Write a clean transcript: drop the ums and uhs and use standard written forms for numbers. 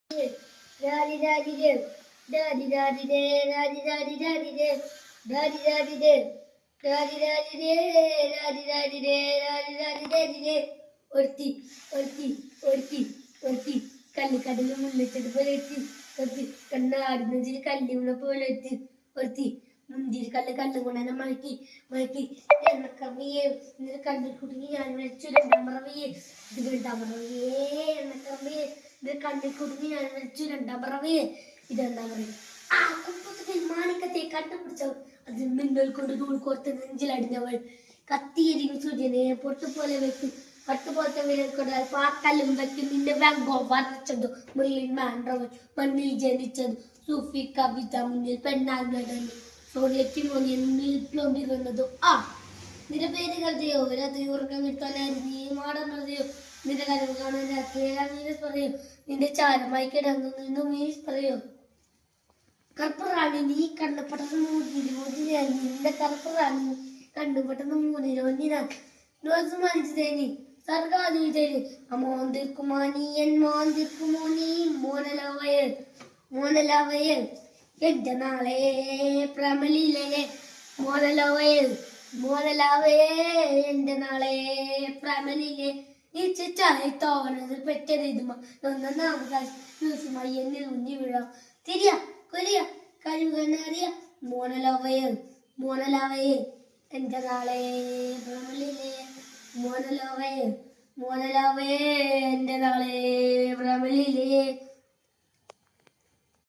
Daddy, daddy, did. Daddy, daddy, did. Daddy, daddy, daddy, did. Daddy, daddy, did. Daddy, daddy, did. Daddy, daddy, did. Daddy, daddy, daddy, did. ഒരുത്തി ഒരുത്തി ഒരുത്തി ഒരുത്തി കല്ലിക്കടലിൽ മുള്ളിച്ചത് പോലെ എത്തി ഒരുത്തി കണ്ണാടിനെഞ്ചിൽ കല്ലിവിടെ പോലെ എത്തി ഒരുത്തി മുന്തിരി കല്ലും കൊണ്ടു മഴക്കി മഴക്കി എണ്ണക്കറിയേ എന്നിട്ട് കല്ലിൽ കുടുങ്ങി ഞാൻ വെച്ചു രണ്ടാം പറവയെ ഇത് രണ്ടാം പറവയേ എണ്ണക്കറിയേ ഇത് കണ്ണിൽ കുടുങ്ങി ഞാൻ വെച്ചു രണ്ടാം പറവയെ ഇതെന്താ പറയുക ആ കുപ്പത്തിൽ മാണിക്കത്തെ കണ്ടുപിടിച്ചവൾ അത് മിന്നൽ കൊണ്ട് നൂൽ കോർത്ത് നെഞ്ചിലടിഞ്ഞവൾ കത്തിയെരിഞ്ഞു സൂര്യനെ പൊട്ടുപോലെ വെക്കും പട്ടുപോലത്തെ വിരൽക്കൊണ്ടാൽ പാട്ടലും വെക്കും നിന്റെ വെങ്കോ വരച്ചതു മുള്ളിൻ മാൻഡ്രവൻ മണ്ണിൽ ജനിച്ചത് സൂഫി കവിത മുന്നിൽ പെണ്ണാൽ നടന്നു സോണിയറ്റി മുന്നിൽ വന്നതു ആ നിന്റെ പേര് കരുതിയോ രാത്രി ഉറക്കം കിട്ടാനായിരുന്നു നീ മാടമറിയോ നിന്റെ കരവ് കാണാൻ രാത്രി പറയോ നിന്റെ ചാരമായി കിടന്നു നിന്നു മീസ് പറയോ കറുപ്പറാണി നീ കണ്ണപ്പെട്ടത് മൂന്നിന് നിന്റെ കറുപ്പറാണി കണ്ണുപെട്ടെന്ന് മൂന്നിന് ദിവസം മനസ്സിലേനി സർഗാതി വിജയ് അമോന്തിർക്കുമാനിയൻ മോന്തിർക്കുമോനി മോനലവയൽ മോനലവയൽ എന്റെ നാളെ പ്രമലിലെ മോനലവയൽ മോനലവയേ എന്റെ നാളെ പ്രമലിലെ ഈ ചിറ്റായി തോന്നത് പെറ്റതെതുമ ഒന്നാമതായി എന്നിൽ ഉന്നി വീഴാം തിരിയ കൊലിയ കഴിവുകണ്ണറിയ മോനലവയൽ മോനലവയൽ എന്റെ നാളെ പ്രമലിലെ മോനലവയൽ മോനലവയേ എന്റെ നാളെ പ്രമലിലെ